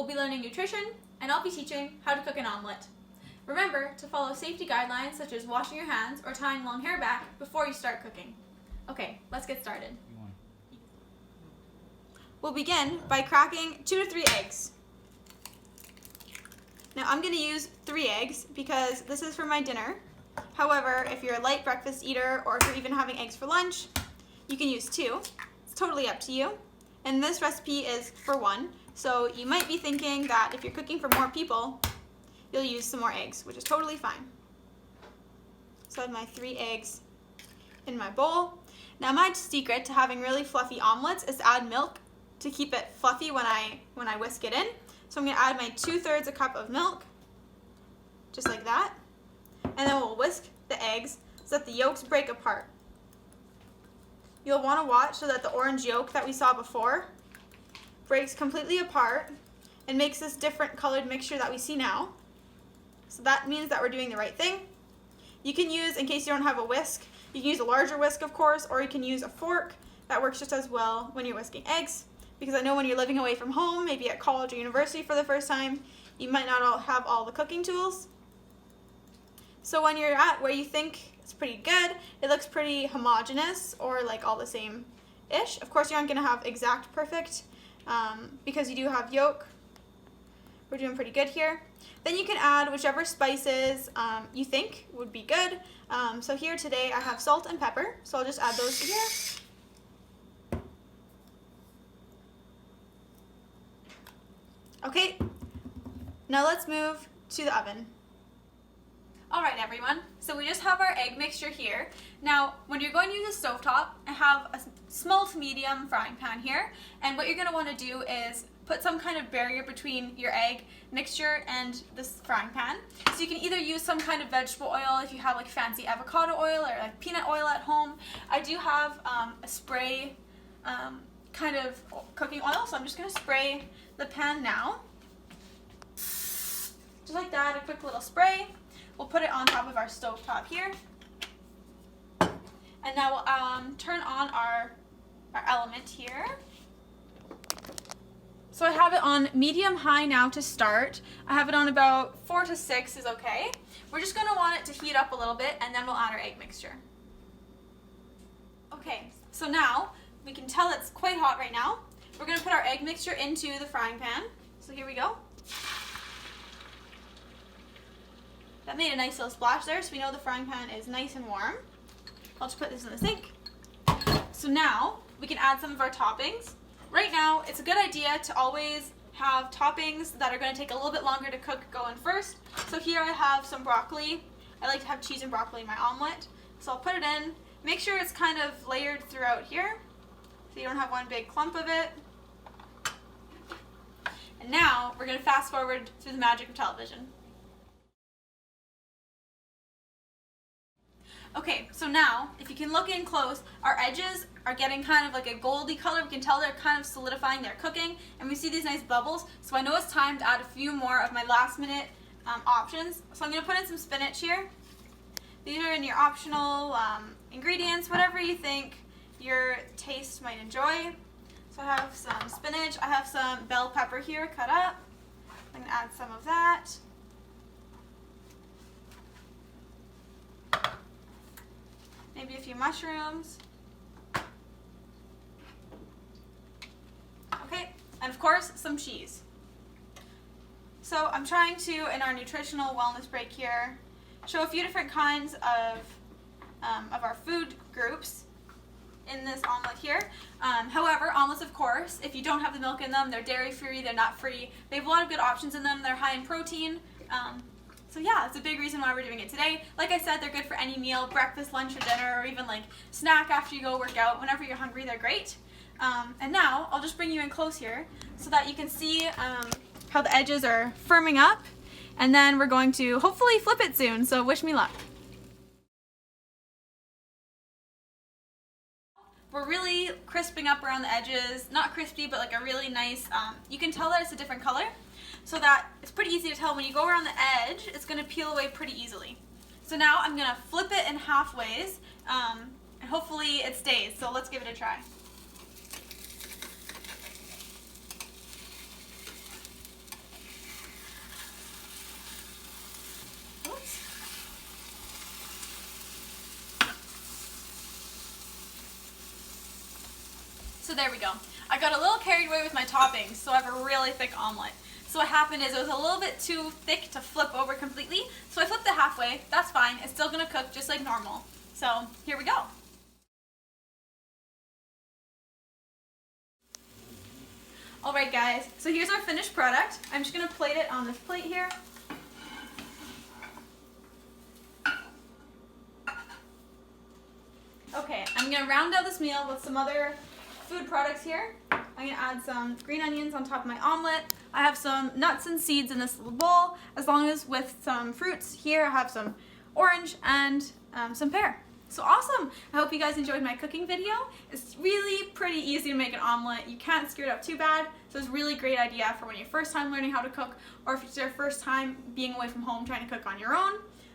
We'll be learning nutrition, and I'll be teaching how to cook an omelette. Remember to follow safety guidelines such as washing your hands or tying long hair back before you start cooking. Okay, let's get started. We'll begin by cracking 2 to 3 eggs. Now I'm going to use 3 eggs because this is for my dinner. However, if you're a light breakfast eater or if you're even having eggs for lunch, you can use 2. It's totally up to you. And this recipe is for 1, so you might be thinking that if you're cooking for more people, you'll use some more eggs, which is totally fine. So I have my 3 eggs in my bowl. Now my secret to having really fluffy omelets is to add milk to keep it fluffy when I whisk it in. So I'm going to add my 2/3 a cup of milk, just like that. And then we'll whisk the eggs so that the yolks break apart. You'll want to watch so that the orange yolk that we saw before breaks completely apart and makes this different colored mixture that we see now. So that means that we're doing the right thing. You can use, in case you don't have a whisk, you can use a larger whisk, of course, or you can use a fork. That works just as well when you're whisking eggs, because I know when you're living away from home, maybe at college or university for the first time, you might not have all the cooking tools. So when you're at where you think it's pretty good, it looks pretty homogeneous or like all the same-ish. Of course, you aren't going to have exact perfect because you do have yolk. We're doing pretty good here. Then you can add whichever spices you think would be good. So here today I have salt and pepper, so I'll just add those to here. Okay, now let's move to the oven. Alright everyone, so we just have our egg mixture here. Now, when you're going to use a stovetop, I have a small to medium frying pan here, and what you're going to want to do is put some kind of barrier between your egg mixture and this frying pan. So you can either use some kind of vegetable oil if you have like fancy avocado oil or like peanut oil at home. I do have a spray kind of cooking oil, so I'm just going to spray the pan now. Just like that, a quick little spray. We'll put it on top of our stove top here. And now we'll turn on our element here. So I have it on medium-high now to start. I have it on about 4 to 6 is okay. We're just going to want it to heat up a little bit, and then we'll add our egg mixture. Okay, so now we can tell it's quite hot right now. We're going to put our egg mixture into the frying pan. So here we go. That made a nice little splash there, so we know the frying pan is nice and warm. I'll just put this in the sink. So now we can add some of our toppings. Right now, it's a good idea to always have toppings that are going to take a little bit longer to cook going first. So here I have some broccoli. I like to have cheese and broccoli in my omelet. So I'll put it in. Make sure it's kind of layered throughout here, so you don't have one big clump of it. And now we're going to fast forward through the magic of television. Okay, so now, if you can look in close, our edges are getting kind of like a goldy color. We can tell they're kind of solidifying, they're cooking, and we see these nice bubbles. So I know it's time to add a few more of my last minute options. So I'm going to put in some spinach here. These are in your optional ingredients, whatever you think your taste might enjoy. So I have some spinach, I have some bell pepper here cut up. I'm going to add some of that. Maybe a few mushrooms. Okay, and of course, some cheese. So I'm trying to, in our nutritional wellness break here, show a few different kinds of our food groups in this omelet here. However, omelets, of course, if you don't have the milk in them, they're dairy-free, they're nut-free. They have a lot of good options in them. They're high in protein. So yeah, it's a big reason why we're doing it today. Like I said, they're good for any meal, breakfast, lunch, or dinner, or even like snack after you go work out. Whenever you're hungry, they're great. And now, I'll just bring you in close here so that you can see how the edges are firming up. And then we're going to hopefully flip it soon, so wish me luck. We're really crisping up around the edges, not crispy, but like a really nice, you can tell that it's a different color. So that it's pretty easy to tell when you go around the edge, it's going to peel away pretty easily. So now I'm going to flip it in half ways, and hopefully it stays. So let's give it a try. So there we go. I got a little carried away with my toppings, so I have a really thick omelet. So what happened is it was a little bit too thick to flip over completely, so I flipped it halfway. That's fine. It's still going to cook just like normal. So here we go. Alright guys, so here's our finished product. I'm just going to plate it on this plate here. Okay, I'm going to round out this meal with some other food products here. I'm going to add some green onions on top of my omelet. I have some nuts and seeds in this little bowl, as long as with some fruits. Here I have some orange and some pear. So awesome! I hope you guys enjoyed my cooking video. It's really pretty easy to make an omelet. You can't screw it up too bad. So it's a really great idea for when you're first time learning how to cook, or if it's your first time being away from home trying to cook on your own.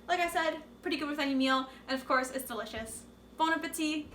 Like I said, pretty good with any meal, and of course it's delicious. Bon appetit!